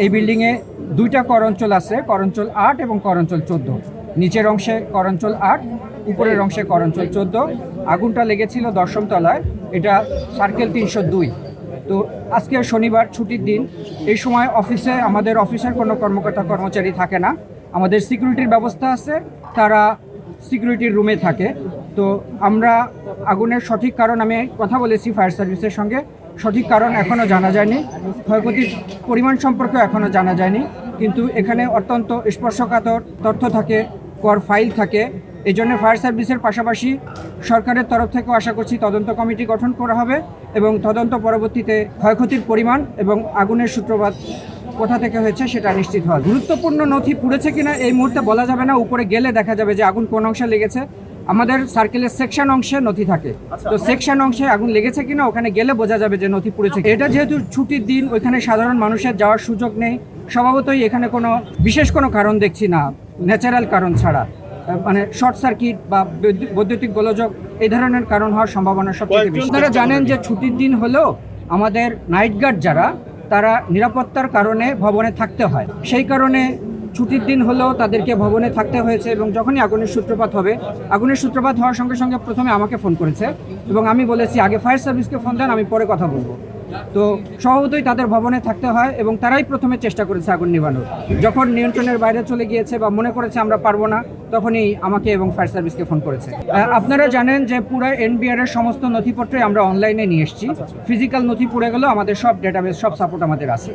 এই বিল্ডিংয়ে দুইটা কর অঞ্চল আছে, কর অঞ্চল 8 এবং কর অঞ্চল 14। নিচের অংশে কর অঞ্চল 8, উপরের অংশে কর অঞ্চল 14। আগুনটা লেগেছিল 10ম তলায়, এটা সার্কেল 302। তো আজকে শনিবার, ছুটির দিন। এই সময় অফিসে আমাদের অফিসের কোনো কর্মকর্তা কর্মচারী থাকে না। আমাদের সিকিউরিটির ব্যবস্থা আছে, তারা সিকিউরিটির রুমে থাকে। তো আমরা আগুনের সঠিক কারণ, আমি কথা বলেছি ফায়ার সার্ভিসের সঙ্গে, সঠিক কারণ এখনও জানা যায়নি, ক্ষয়ক্ষতির পরিমাণ সম্পর্কে এখনও জানা যায়নি। কিন্তু এখানে অত্যন্ত স্পর্শকাতর তথ্য থাকে, কর ফাইল থাকে। এই জন্য ফায়ার সার্ভিসের পাশাপাশি সরকারের তরফ থেকেও আশা করছি তদন্ত কমিটি গঠন করা হবে এবং তদন্ত পরবর্তীতে ক্ষয়ক্ষতির পরিমাণ এবং আগুনের সূত্রপাত কোথা থেকে হয়েছে সেটা নিশ্চিত হয়। গুরুত্বপূর্ণ নথি পুড়েছে কিনা এই মুহূর্তে বলা যাবে না, উপরে গেলে দেখা যাবে যে আগুন কোন অংশে লেগেছে। আমাদের সার্কেলের সেকশন অংশে নথি থাকে, তো সেকশন অংশে আগুন লেগেছে কিনা ওখানে গেলে বোঝা যাবে যে নথি পুড়েছে। এটা যেহেতু ছুটির দিন, ওইখানে সাধারণ মানুষের যাওয়ার সুযোগ নেই, স্বভাবতই এখানে কোনো বিশেষ কোনো কারণ দেখছি না, ন্যাচারাল কারণ ছাড়া, মানে শর্ট সার্কিট বা বৈদ্যুতিক গোলযোগ এই ধরনের কারণ হওয়ার সম্ভাবনা সবচেয়ে বেশি। আপনারা জানেন যে ছুটির দিন হলেও আমাদের নাইট গার্ড যারা, তারা নিরাপত্তার কারণে ভবনে থাকতে হয়। সেই কারণে ছুটির দিন হলেও তাদেরকে ভবনে থাকতে হয়েছে এবং যখনই আগুনের সূত্রপাত হবে, আগুনের সূত্রপাত হওয়ার সঙ্গে সঙ্গে প্রথমে আমাকে ফোন করেছে এবং আমি বলেছি আগে ফায়ার সার্ভিসকে ফোন দেন, আমি পরে কথা বলবো। তো স্বভাবতই তাদের ভবনে থাকতে হয় এবং তারাই প্রথমে চেষ্টা করেছে আগুন নিভানোর। যখন নিয়ন্ত্রণের বাইরে চলে গিয়েছে বা মনে করেছে আমরা পারবো না, তখনই আমাকে এবং ফায়ার সার্ভিসকে ফোন করেছে। আপনারা জানেন যে পুরো এনবিআর এর সমস্ত নথিপত্রই আমরা অনলাইনে নিয়ে এসেছি। ফিজিক্যাল নথি পড়ে গেলেও আমাদের সব ডেটাবেস, সব সাপোর্ট আমাদের আছে।